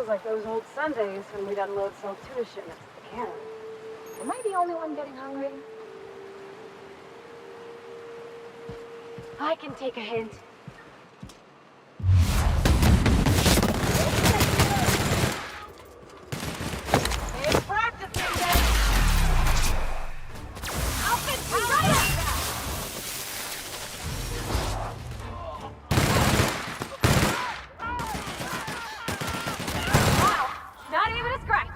feels like those old Sundays when we'd unload salt tuna shipments at the cannery. Am I the only one getting hungry? I can take a hint. It's practicing then! I'll fix you right up! Wow, not even a scratch.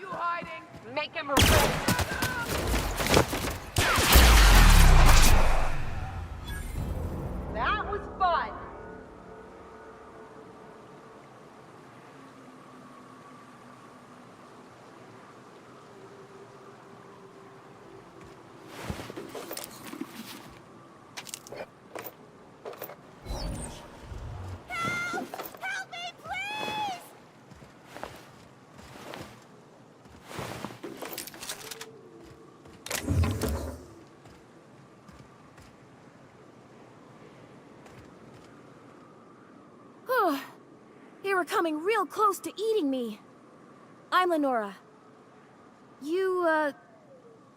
You hiding? Make him regret. That was fun. Help me, please! They were coming real close to eating me. I'm Lenora.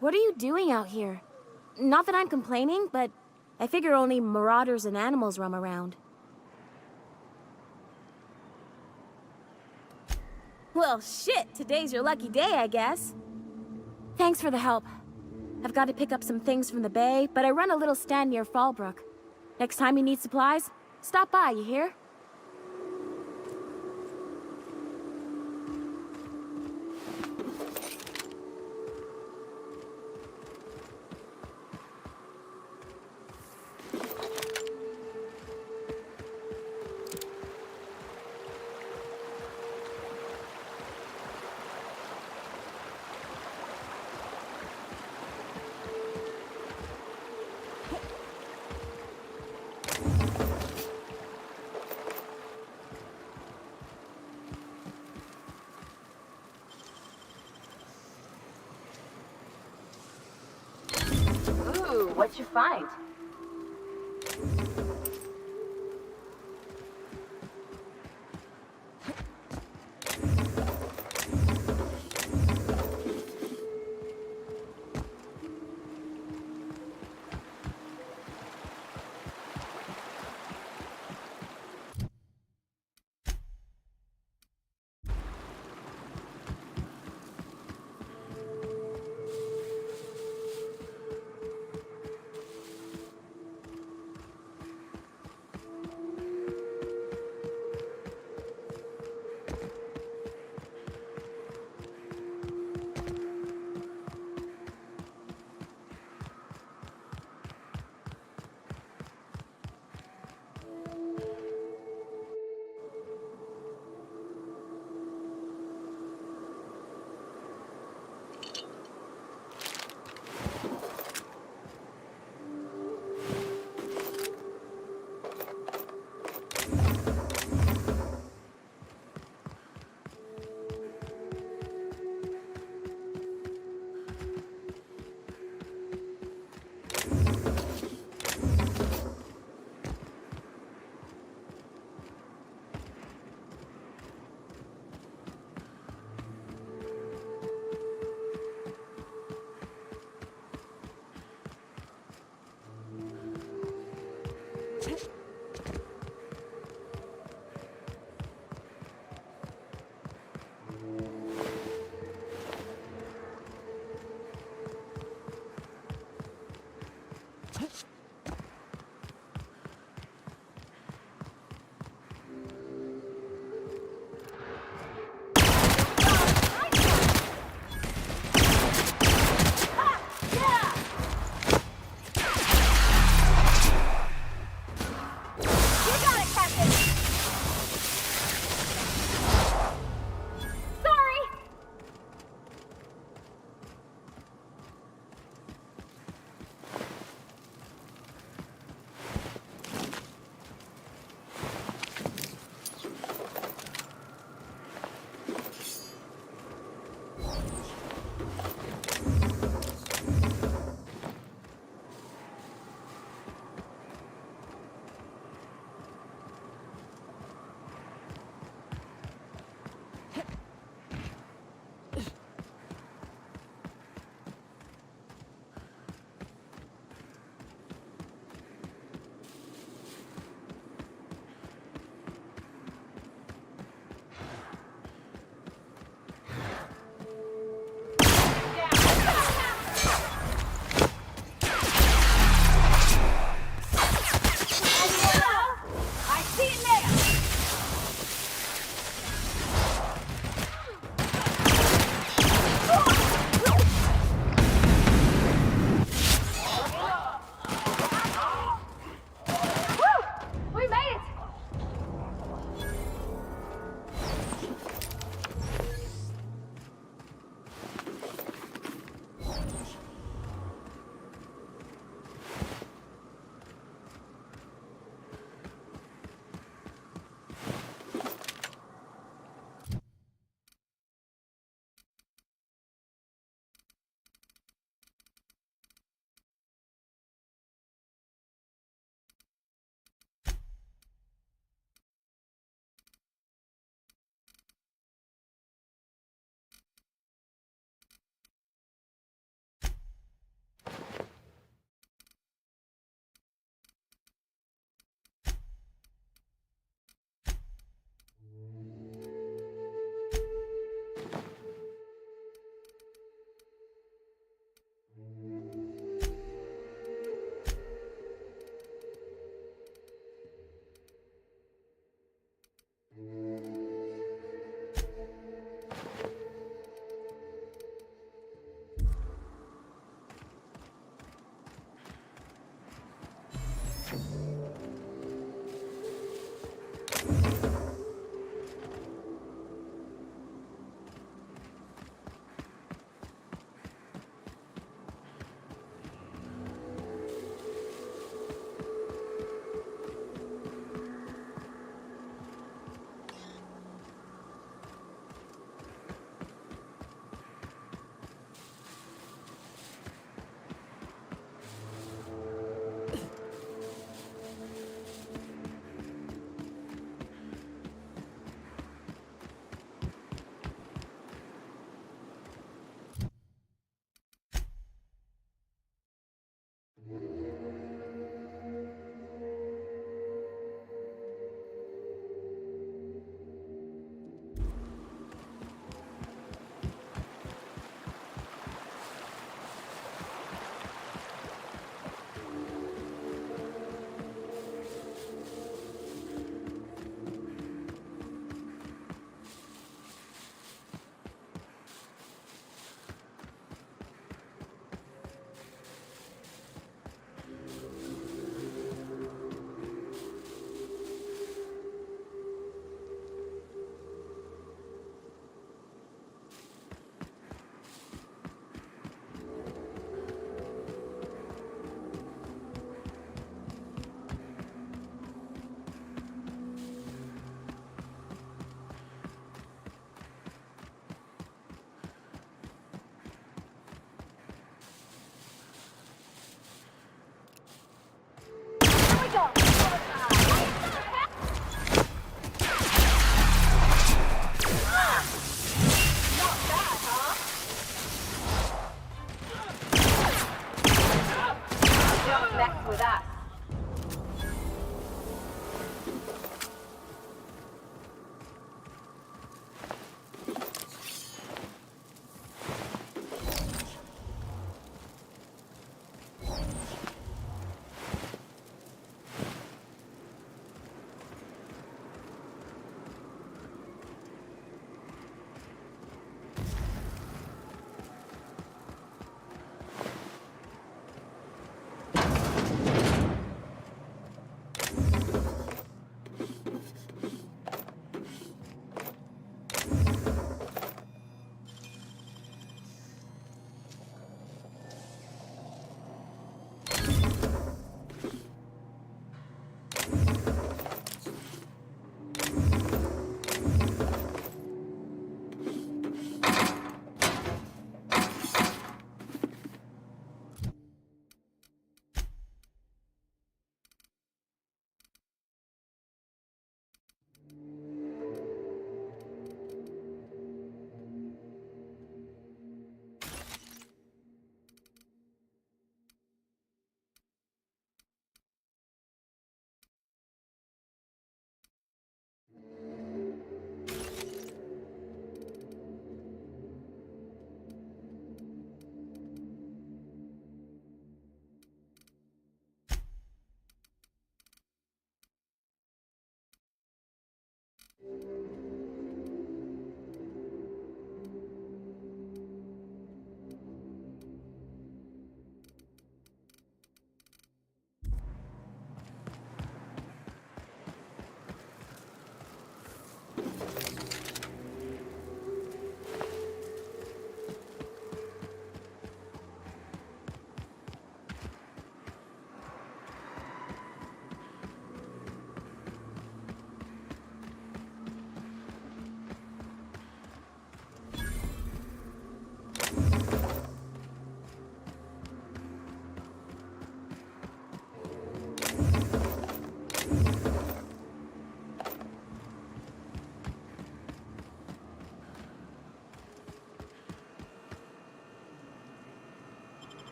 What are you doing out here? Not that I'm complaining, but I figure only marauders and animals roam around. Well, shit, today's your lucky day, I guess. Thanks for the help. I've got to pick up some things from the bay, but I run a little stand near Fallbrook. Next time you need supplies, stop by, you hear? Ooh, what'd you find?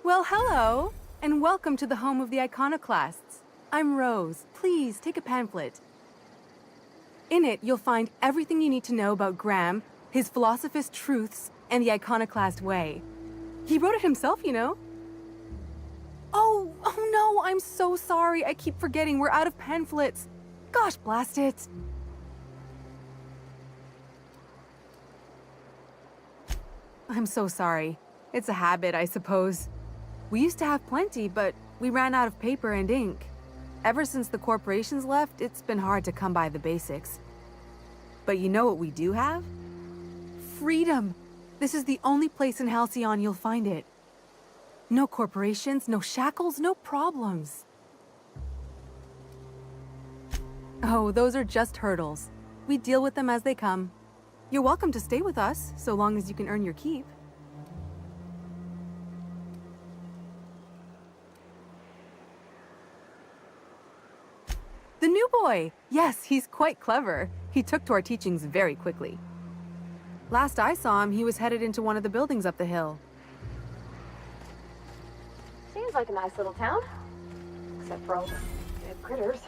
Well, hello, and welcome to the home of the iconoclasts. I'm Rose. Please take a pamphlet. In it, you'll find everything you need to know about Graham, his philosophist truths, and the iconoclast way. He wrote it himself, you know. Oh no, I'm so sorry. I keep forgetting we're out of pamphlets. Gosh, blast it. I'm so sorry. It's a habit, I suppose. We used to have plenty, but we ran out of paper and ink. Ever since the corporations left, it's been hard to come by the basics. But you know what we do have? Freedom! This is the only place in Halcyon you'll find it. No corporations, no shackles, no problems. Oh, those are just hurdles. We deal with them as they come. You're welcome to stay with us, so long as you can earn your keep. The new boy! Yes, he's quite clever. He took to our teachings very quickly. Last I saw him, he was headed into one of the buildings up the hill. Seems like a nice little town. Except for all the dead critters.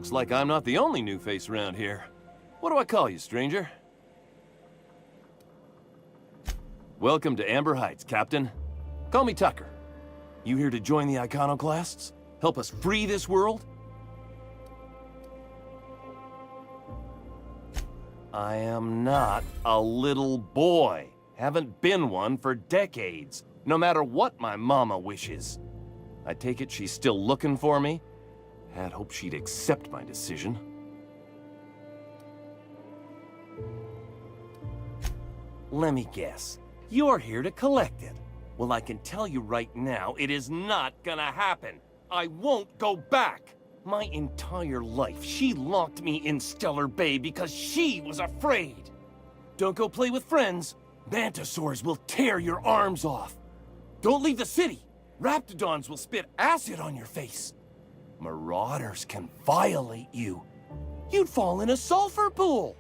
Looks like I'm not the only new face around here. What do I call you, stranger? Welcome to Amber Heights, Captain. Call me Tucker. You here to join the Iconoclasts? Help us free this world? I am not a little boy. Haven't been one for decades, no matter what my mama wishes. I take it she's still looking for me? Had hoped she'd accept my decision. Let me guess. You're here to collect it. Well, I can tell you right now, it is not gonna happen. I won't go back. My entire life, she locked me in Stellar Bay because she was afraid. Don't go play with friends. Mantisaurs will tear your arms off. Don't leave the city. Raptidons will spit acid on your face. Marauders can violate you. You'd fall in a sulfur pool.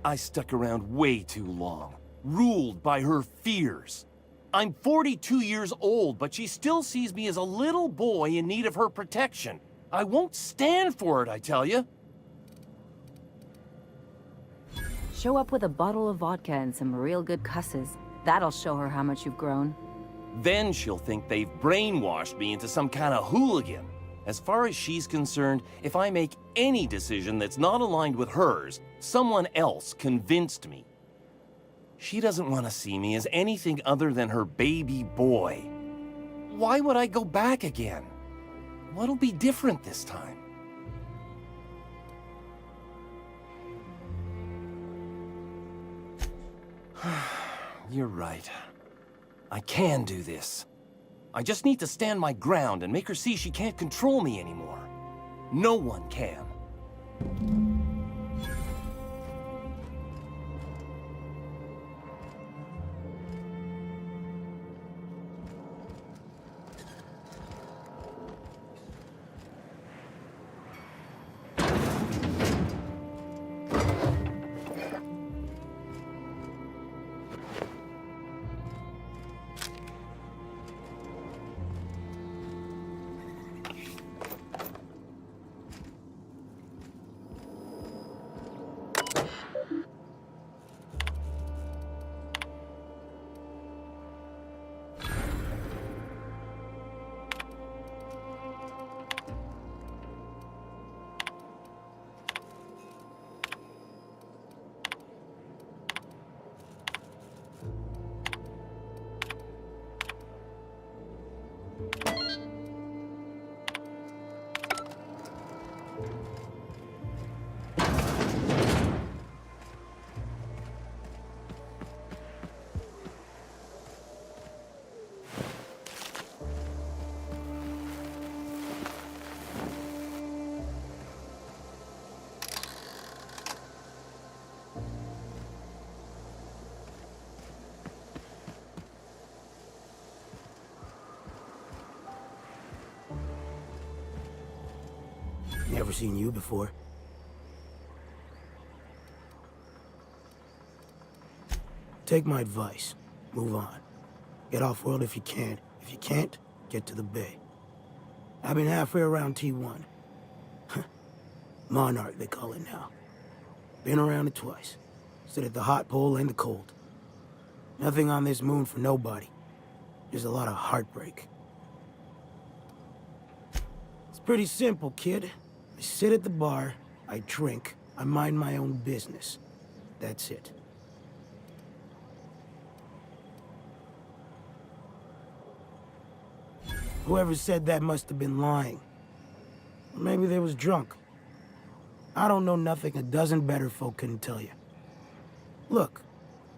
I stuck around way too long, ruled by her fears. I'm 42 years old, but she still sees me as a little boy in need of her protection. I won't stand for it, I tell you. Show up with a bottle of vodka and some real good cusses. That'll show her how much you've grown. Then she'll think they've brainwashed me into some kind of hooligan. As far as she's concerned, if I make any decision that's not aligned with hers, someone else convinced me. She doesn't want to see me as anything other than her baby boy. Why would I go back again? What'll be different this time? You're right. I can do this. I just need to stand my ground and make her see she can't control me anymore. No one can. Never seen you before. Take my advice. Move on. Get off-world if you can. If you can't, get to the bay. I've been halfway around T1. Monarch, they call it now. Been around it twice. Stood at the hot pole and the cold. Nothing on this moon for nobody. Just a lot of heartbreak. It's pretty simple, kid. I sit at the bar, I drink, I mind my own business. That's it. Whoever said that must have been lying. Or maybe they was drunk. I don't know nothing a dozen better folk couldn't tell you. Look,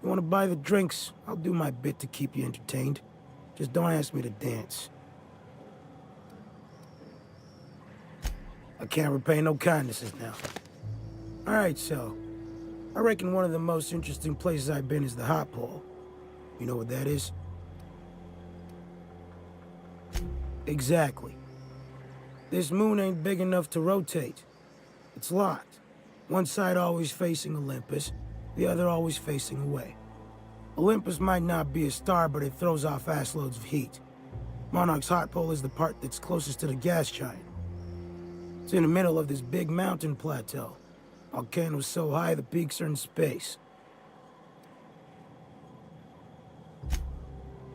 you want to buy the drinks, I'll do my bit to keep you entertained. Just don't ask me to dance. I can't repay no kindnesses now. All right, so, I reckon one of the most interesting places I've been is the hot pole. You know what that is? Exactly. This moon ain't big enough to rotate. It's locked. One side always facing Olympus, the other always facing away. Olympus might not be a star, but it throws off assloads of heat. Monarch's hot pole is the part that's closest to the gas giant. It's in the middle of this big mountain plateau. Volcano's so high the peaks are in space.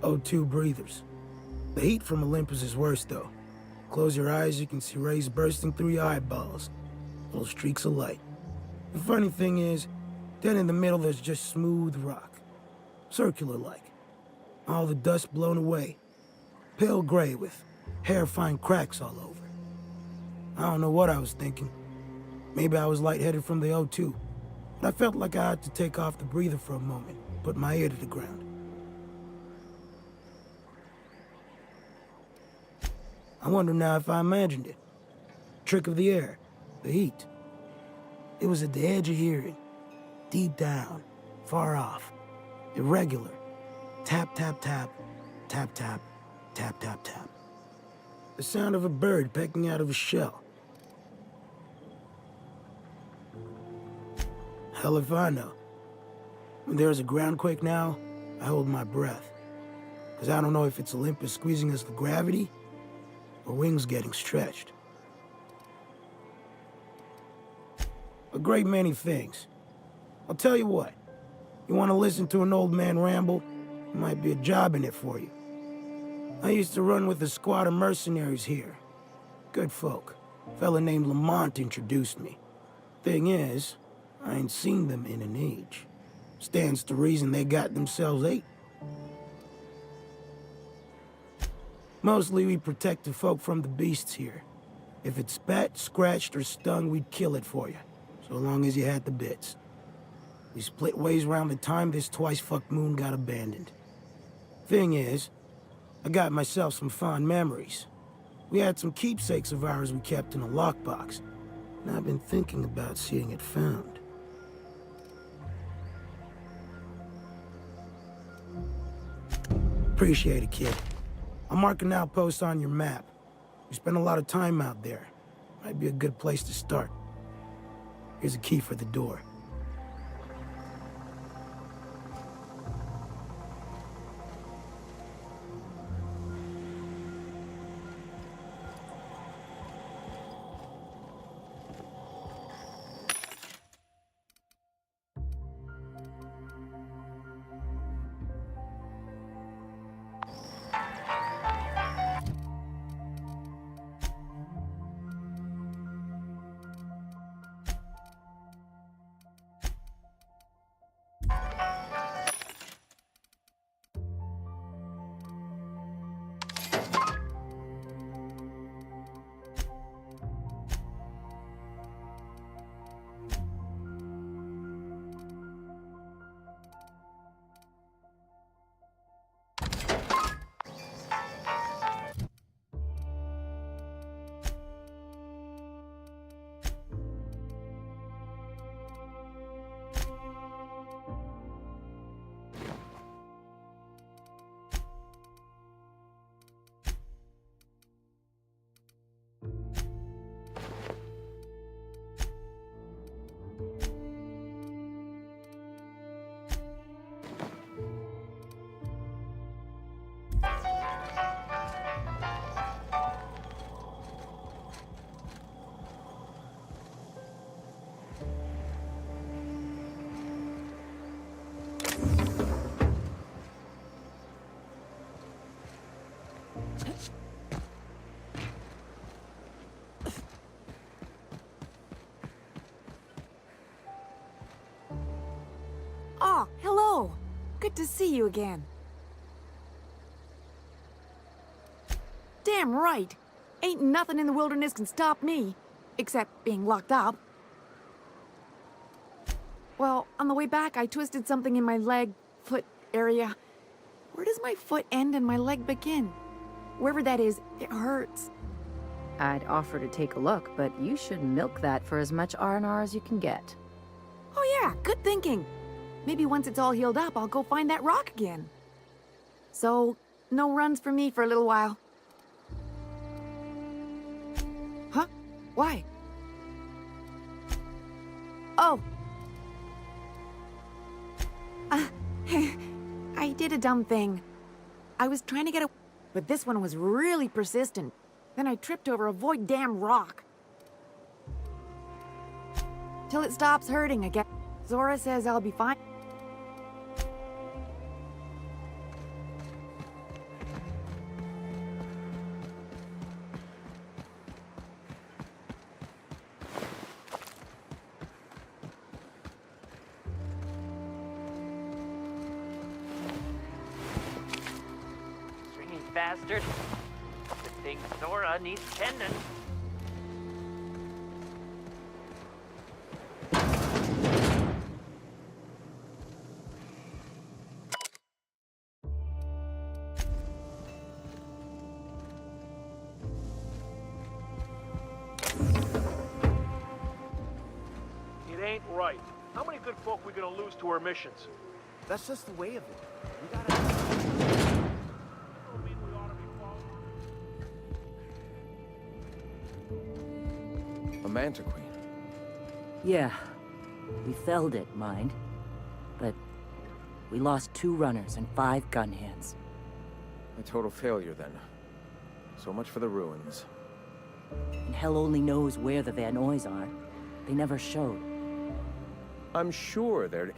O2 breathers. The heat from Olympus is worse, though. Close your eyes, you can see rays bursting through your eyeballs. Little streaks of light. The funny thing is, then in the middle there's just smooth rock. Circular-like. All the dust blown away. Pale gray with hair-fine cracks all over. I don't know what I was thinking. Maybe I was lightheaded from the O2. But I felt like I had to take off the breather for a moment, put my ear to the ground. I wonder now if I imagined it. Trick of the air, the heat. It was at the edge of hearing, deep down, far off, irregular. Tap, tap, tap, tap, tap, tap, tap, tap. The sound of a bird pecking out of a shell. Hell if I know. When there's a groundquake now, I hold my breath. Because I don't know if it's Olympus squeezing us with gravity, or wings getting stretched. A great many things. I'll tell you what. You want to listen to an old man ramble? There might be a job in it for you. I used to run with a squad of mercenaries here. Good folk. A fella named Lamont introduced me. Thing is, I ain't seen them in an age. Stands to reason they got themselves ate. Mostly we protect the folk from the beasts here. If it spat, scratched, or stung, we'd kill it for you. So long as you had the bits. We split ways around the time this twice-fucked moon got abandoned. Thing is, I got myself some fond memories. We had some keepsakes of ours we kept in a lockbox, and I've been thinking about seeing it found. Appreciate it, kid. I'll mark an outpost on your map. We spent a lot of time out there. Might be a good place to start. Here's a key for the door. Ah, hello. Good to see you again. Damn right. Ain't nothing in the wilderness can stop me, except being locked up. Well, on the way back, I twisted something in my leg, foot area. Where does my foot end and my leg begin? Wherever that is, it hurts. I'd offer to take a look, but you should milk that for as much R&R as you can get. Oh yeah, good thinking. Maybe once it's all healed up, I'll go find that rock again. So, no runs for me for a little while. Huh? Why? Oh. I did a dumb thing. I was trying to get a... But this one was really persistent. Then I tripped over a void damn rock. till it stops hurting again. Zora says I'll be fine. Stringy bastard. Good thing Zora needs tendon. It ain't right. How many good folk we gonna lose to our missions? That's just the way of it. We gotta... Don't mean we ought to be following. A Manta Queen. Yeah, we felled it, mind. But we lost 2 runners and 5 gun hands. A total failure, then. So much for the ruins. And hell only knows where the Van Noys are. They never showed. I'm sure they're...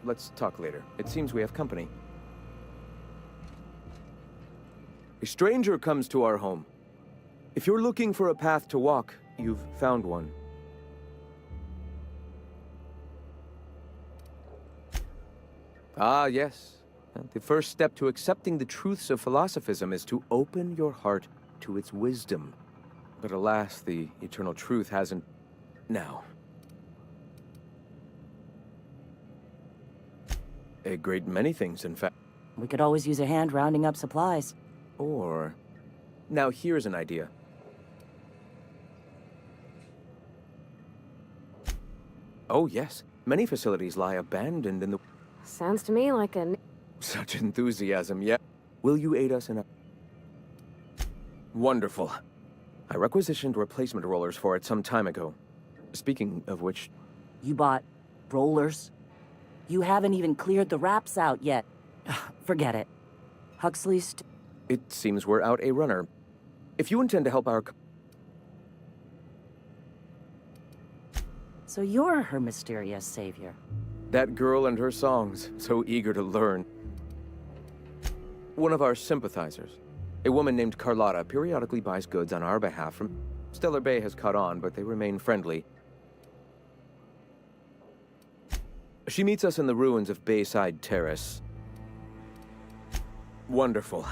let's talk later. It seems we have company. A stranger comes to our home. If you're looking for a path to walk, you've found one. Ah, yes. The first step to accepting the truths of philosophism is to open your heart to its wisdom. But alas, the eternal truth hasn't... Now. A great many things, in fact. We could always use a hand rounding up supplies. Or... Now here's an idea. Oh, yes. Many facilities lie abandoned in the... Sounds to me like a... Such enthusiasm, yeah. Will you aid us in a... Wonderful. I requisitioned replacement rollers for it some time ago. Speaking of which... You bought rollers? You haven't even cleared the wraps out yet. Forget it. Huxley's... It seems we're out a runner. If you intend to help our... So you're her mysterious savior. That girl and her songs, so eager to learn. One of our sympathizers, a woman named Carlotta, periodically buys goods on our behalf from... Stellar Bay has caught on, but they remain friendly. She meets us in the ruins of Bayside Terrace. Wonderful.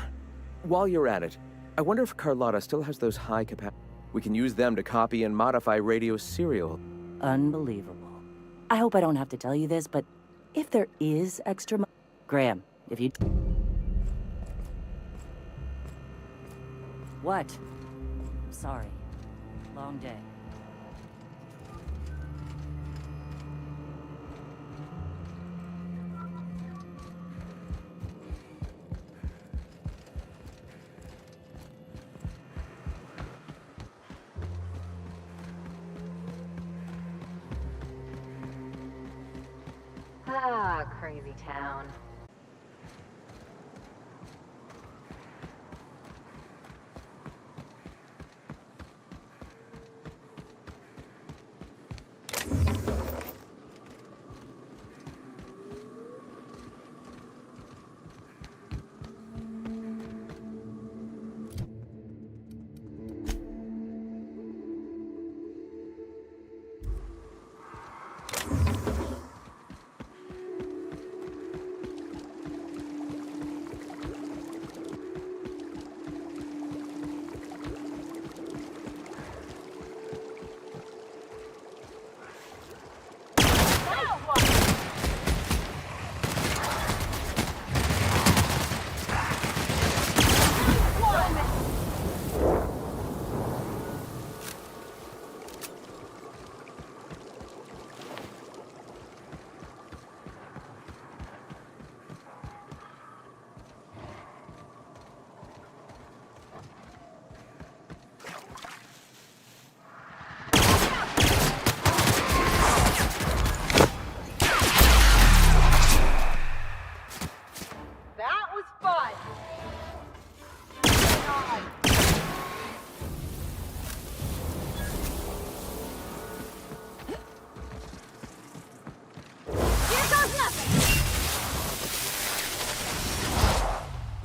While you're at it, I wonder if Carlotta still has those high capacity... We can use them to copy and modify radio serial. Unbelievable. I hope I don't have to tell you this, but if there is extra Graham, if you... What? Sorry. Long day. Ah, crazy town.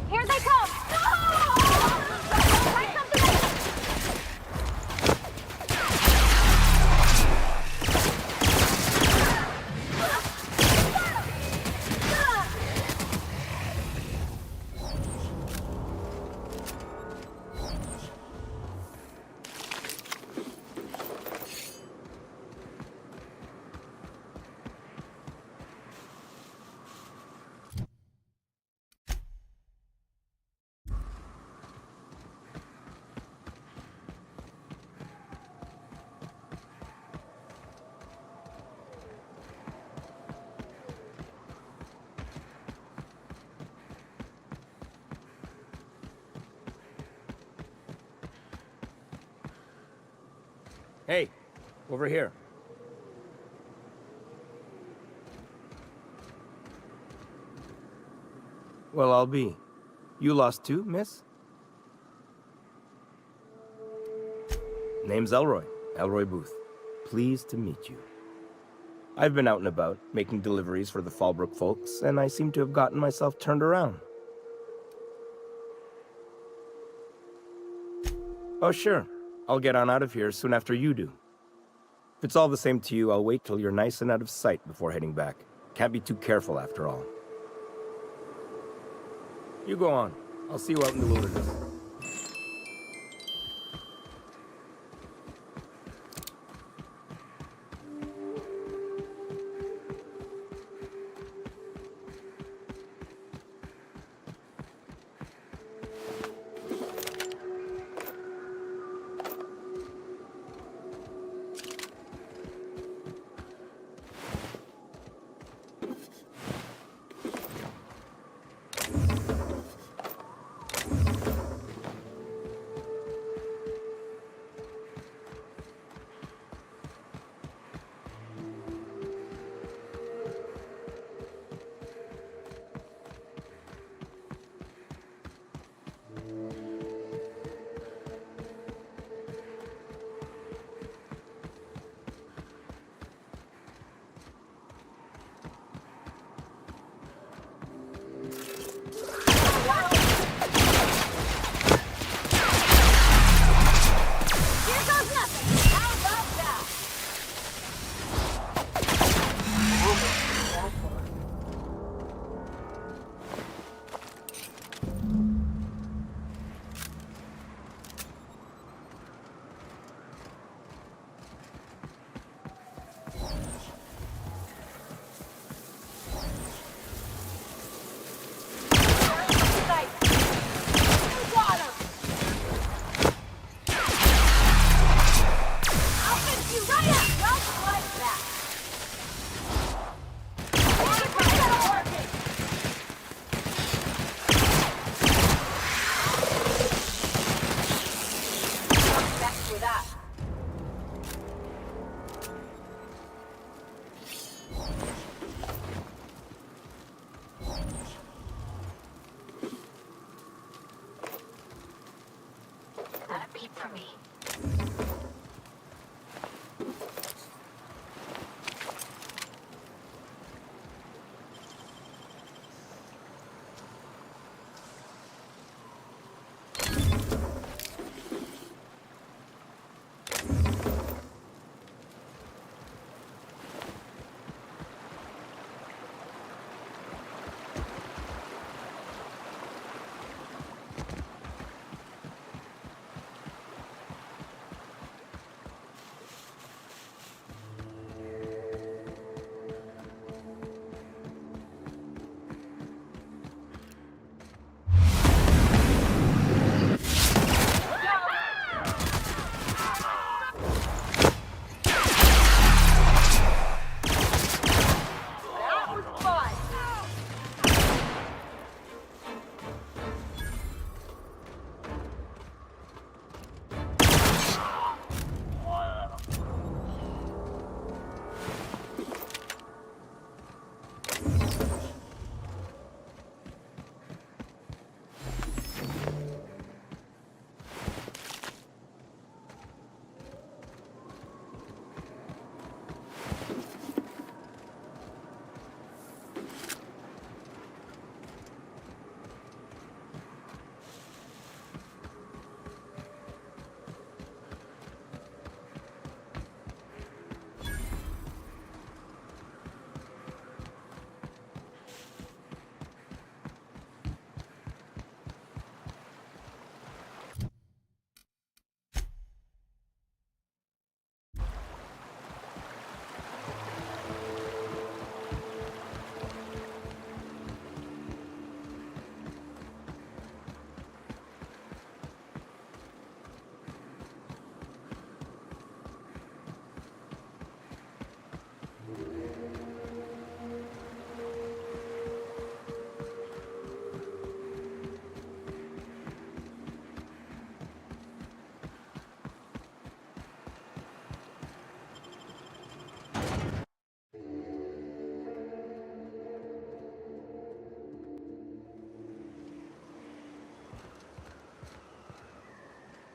Here they come! Try something else. Hey, over here. Well, I'll be. You lost too, miss? Name's Elroy. Elroy Booth. Pleased to meet you. I've been out and about, making deliveries for the Fallbrook folks, and I seem to have gotten myself turned around. Oh, sure. I'll get on out of here soon after you do. If it's all the same to you, I'll wait till you're nice and out of sight before heading back. Can't be too careful after all. You go on. I'll see you out in the wilderness.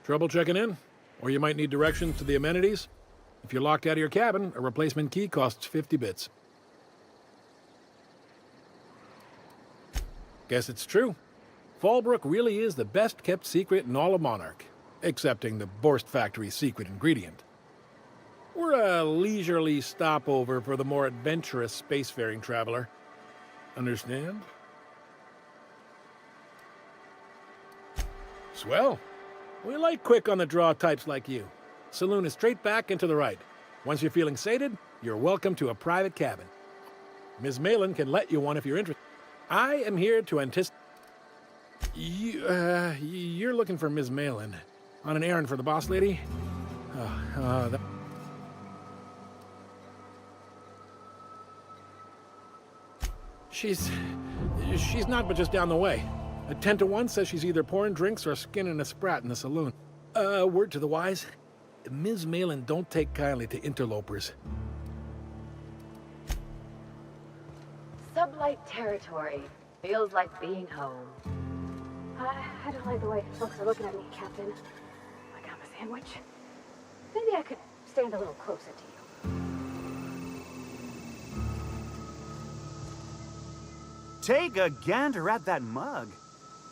Trouble checking in? Or you might need directions to the amenities? If you're locked out of your cabin, a replacement key costs 50 bits. Guess it's true. Fallbrook really is the best-kept secret in all of Monarch, excepting the Borst Factory's secret ingredient. We're a leisurely stopover for the more adventurous spacefaring traveler. Understand? Swell. We like quick-on-the-draw types like you. Saloon is straight back and to the right. Once you're feeling sated, you're welcome to a private cabin. Ms. Malin can let you one if you're interested. I am here to anticipate... You're looking for Ms. Malin. On an errand for the boss lady? She's not but just down the way. A 10 to 1 says she's either pouring drinks or skinning a sprat in the saloon. Word to the wise. Ms. Malin don't take kindly to interlopers. Sublight territory. Feels like being home. I don't like the way folks are looking at me, Captain. Like I'm a sandwich. Maybe I could stand a little closer to you. Take a gander at that mug.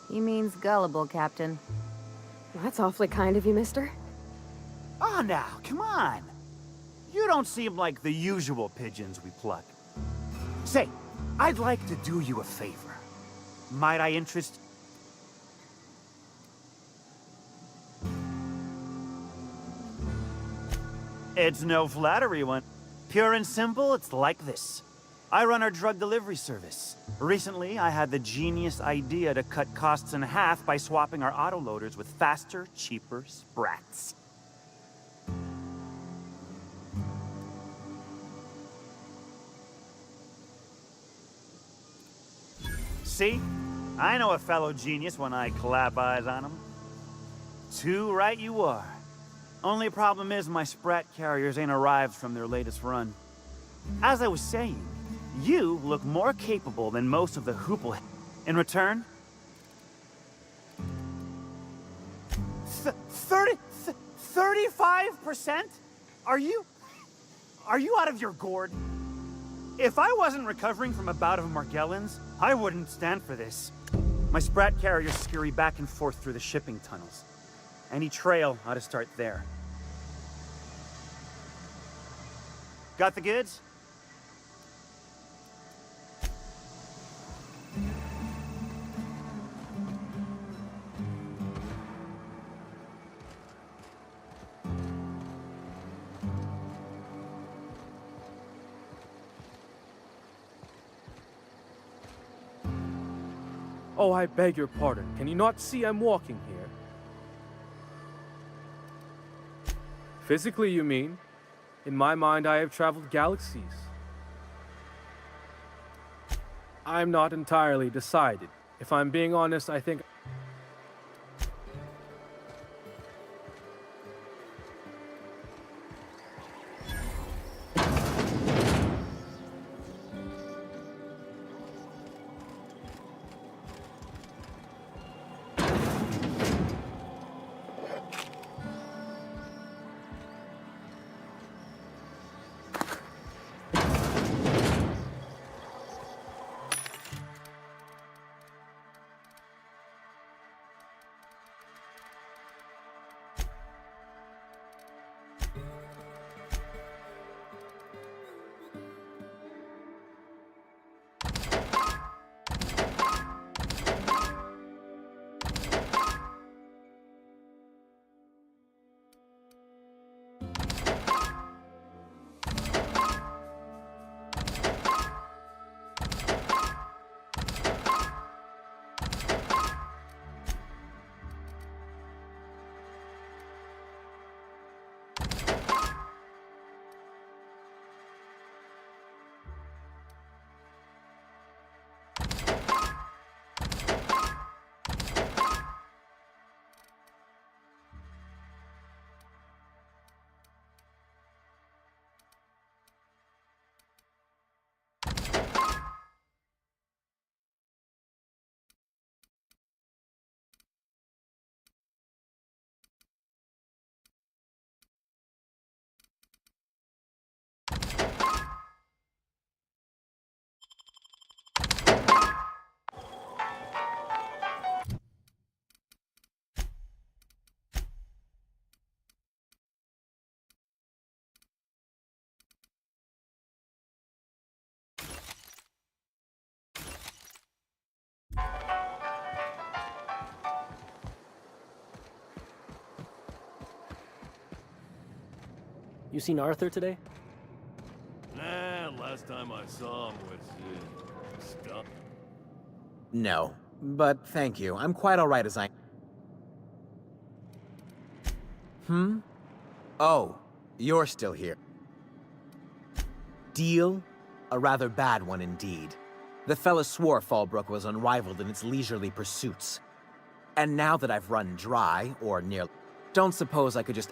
He means gullible, Captain. Well, that's awfully kind of you, mister. Oh, now, come on. You don't seem like the usual pigeons we pluck. Say, I'd like to do you a favor. Might I interest... It's no flattery one. Pure and simple, it's like this. I run our drug delivery service. Recently, I had the genius idea to cut costs in half by swapping our autoloaders with faster, cheaper sprats. See? I know a fellow genius when I clap eyes on him. Too right you are. Only problem is my sprat carriers ain't arrived from their latest run. As I was saying, you look more capable than most of the hoople. In return... 35%? Are you out of your gourd? If I wasn't recovering from a bout of Margellans, I wouldn't stand for this. My sprat carriers scurry back and forth through the shipping tunnels. Any trail ought to start there. Got the goods? Oh, I beg your pardon. Can you not see I'm walking here? Physically, you mean? In my mind, I have traveled galaxies. I'm not entirely decided. If I'm being honest, I think... You seen Arthur today? Nah, last time I saw him was, stuff. No, but thank you. I'm quite alright as I... Oh, you're still here. Deal? A rather bad one indeed. The fella swore Fallbrook was unrivaled in its leisurely pursuits. And now that I've run dry, or nearly, don't suppose I could just...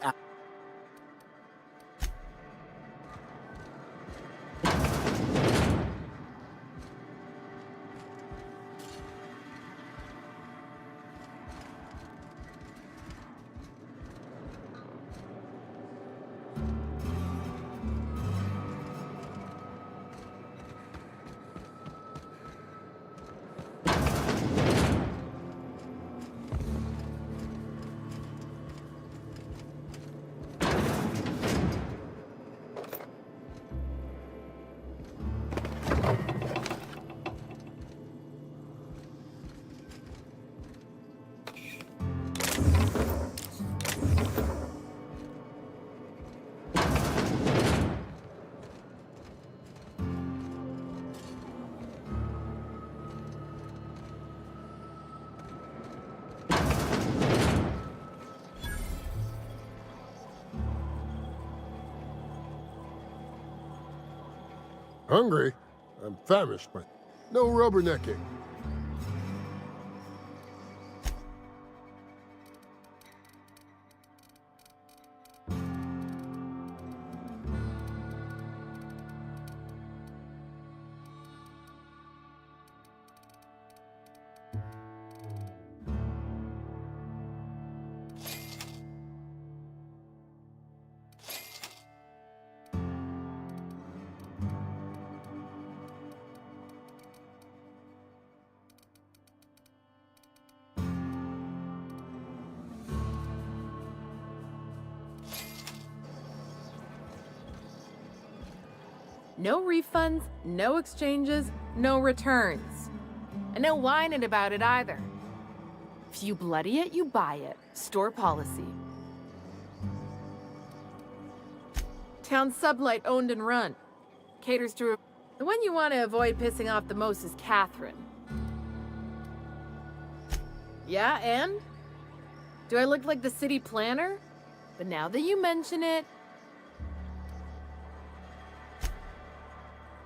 Hungry? I'm famished, but no rubbernecking. No refunds, no exchanges, no returns. And no whining about it either. If you bloody it, you buy it. Store policy. Town sublight owned and run. Caters to... The one you want to avoid pissing off the most is Catherine. Yeah, and? Do I look like the city planner? But now that you mention it...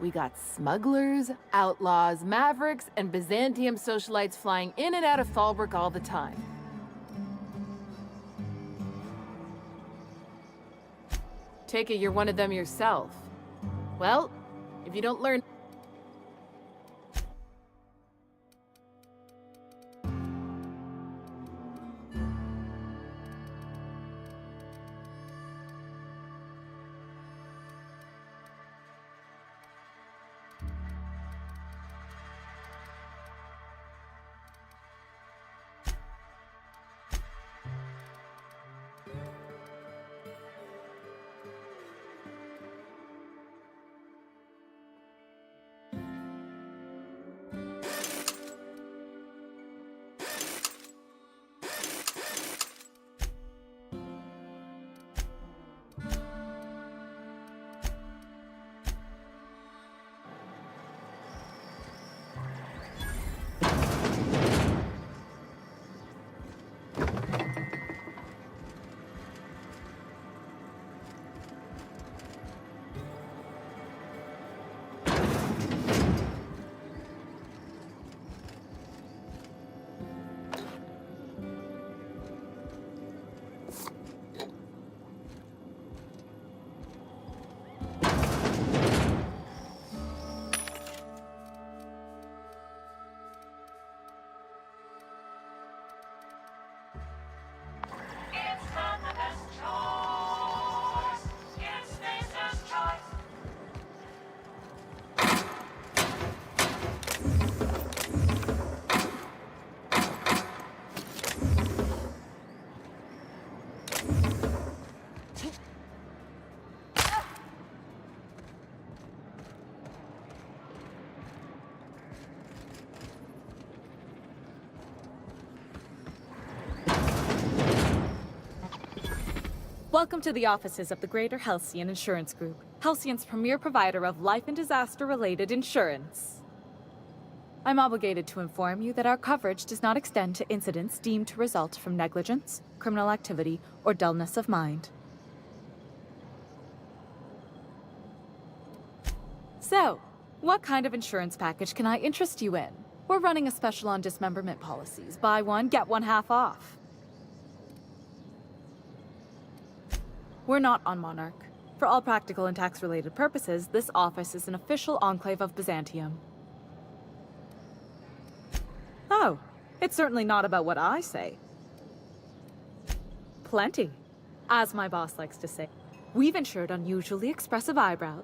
We got smugglers, outlaws, mavericks, and Byzantium socialites flying in and out of Fallbrook all the time. Take it you're one of them yourself. Well, if you don't learn... Welcome to the offices of the Greater Halcyon Insurance Group, Halcyon's premier provider of life and disaster-related insurance. I'm obligated to inform you that our coverage does not extend to incidents deemed to result from negligence, criminal activity, or dullness of mind. So, what kind of insurance package can I interest you in? We're running a special on dismemberment policies. Buy one, get one half off. We're not on Monarch. For all practical and tax-related purposes, this office is an official enclave of Byzantium. Oh, it's certainly not about what I say. Plenty. As my boss likes to say, we've insured unusually expressive eyebrows,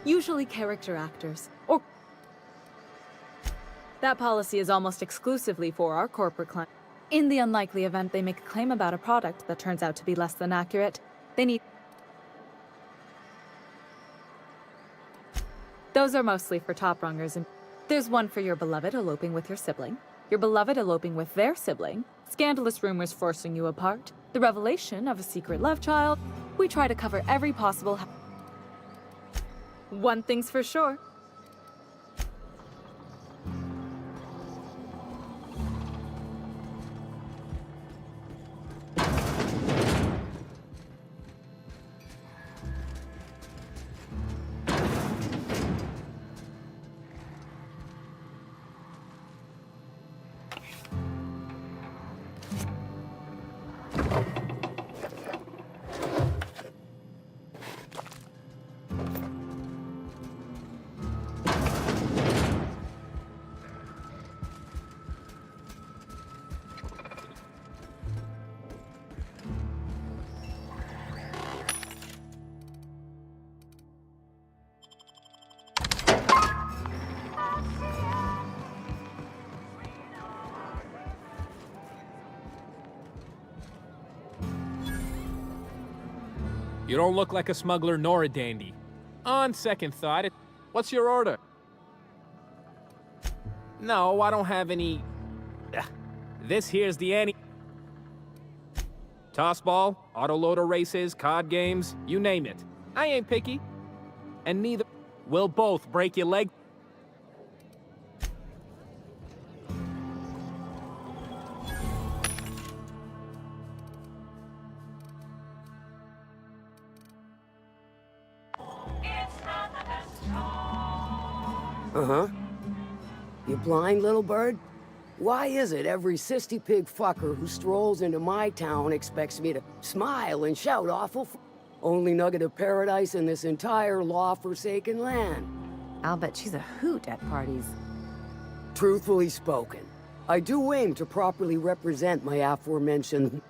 usually character actors, or... That policy is almost exclusively for our corporate clients. In the unlikely event they make a claim about a product that turns out to be less than accurate, they need... Those are mostly for top rungers, and there's one for your beloved eloping with your sibling, your beloved eloping with their sibling, scandalous rumors forcing you apart, the revelation of a secret love child. We try to cover every possible... One thing's for sure. You don't look like a smuggler nor a dandy. On second thought, what's your order? No, I don't have any... This here's the ante... Tossball, autoloader races, card games, you name it. I ain't picky. And neither... We'll both break your leg... Uh-huh. You blind, little bird? Why is it every sissy pig fucker who strolls into my town expects me to smile and shout awful only nugget of paradise in this entire law-forsaken land? I'll bet she's a hoot at parties. Truthfully spoken, I do aim to properly represent my aforementioned...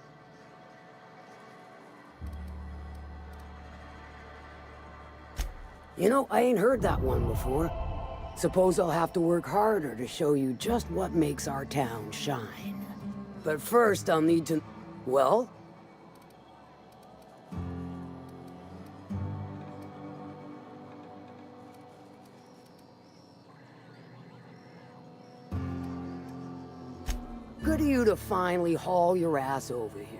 You know, I ain't heard that one before. Suppose I'll have to work harder to show you just what makes our town shine. But first, I'll need to... Well? Good of you to finally haul your ass over here.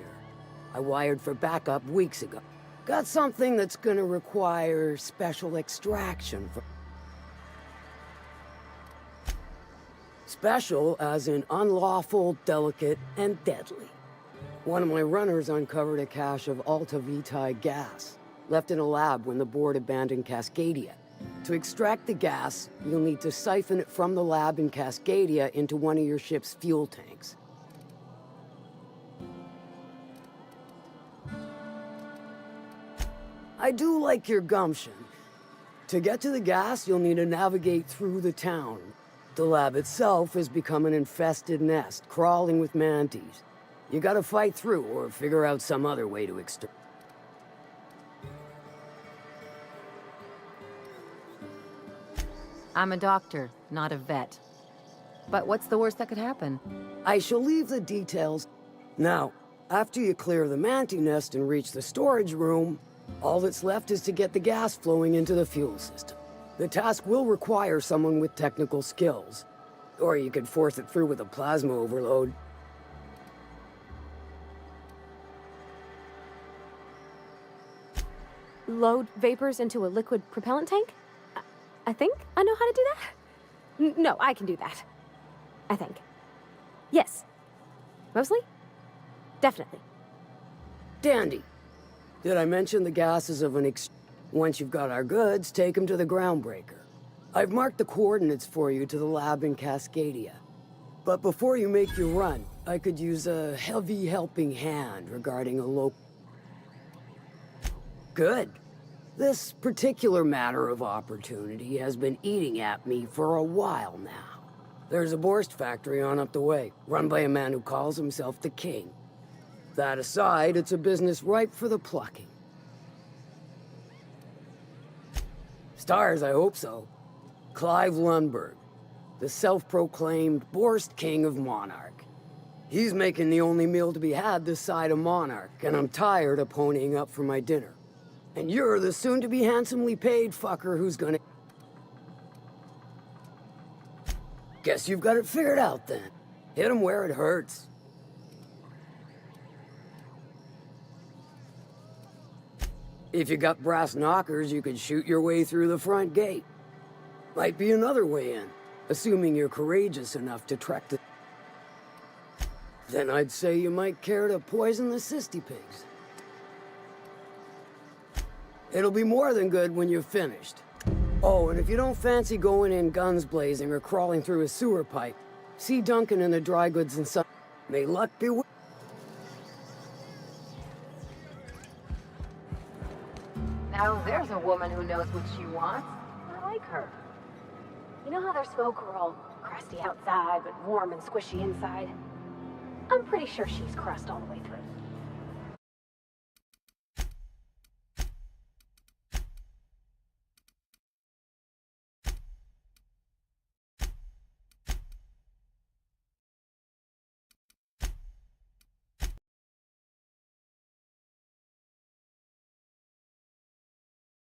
I wired for backup weeks ago. Got something that's gonna require special extraction for... Special as in unlawful, delicate, and deadly. One of my runners uncovered a cache of Alta Vitae gas, left in a lab when the board abandoned Cascadia. To extract the gas, you'll need to siphon it from the lab in Cascadia into one of your ship's fuel tanks. I do like your gumption. To get to the gas, you'll need to navigate through the town. The lab itself has become an infested nest, crawling with mantis. You gotta fight through or figure out some other way to extract. I'm a doctor, not a vet. But what's the worst that could happen? I shall leave the details. Now, after you clear the mantis nest and reach the storage room, all that's left is to get the gas flowing into the fuel system. The task will require someone with technical skills. Or you could force it through with a plasma overload. load vapors into a liquid propellant tank? I think I know how to do that. No, I can do that. I think. Yes. Mostly? Definitely. Dandy. Did I mention the gases of an Once you've got our goods, take them to the groundbreaker. I've marked the coordinates for you to the lab in Cascadia. But before you make your run, I could use a heavy helping hand regarding a local... Good. This particular matter of opportunity has been eating at me for a while now. There's a Borst factory on up the way, run by a man who calls himself the King. That aside, it's a business ripe for the plucking. Stars, I hope so. Clive Lundberg, the self-proclaimed Borst King of Monarch. He's making the only meal to be had this side of Monarch, and I'm tired of ponying up for my dinner. And you're the soon-to-be handsomely paid fucker who's gonna... Guess you've got it figured out then. Hit him where it hurts. If you got brass knockers, you could shoot your way through the front gate. Might be another way in, assuming you're courageous enough to trek the... Then I'd say you might care to poison the cysty pigs. It'll be more than good when you're finished. Oh, and if you don't fancy going in guns blazing or crawling through a sewer pipe, see Duncan in the dry goods and sun. May luck be with... Now there's a woman who knows what she wants. I like her. You know how their smoke are all crusty outside, but warm and squishy inside? I'm pretty sure she's crust all the way through.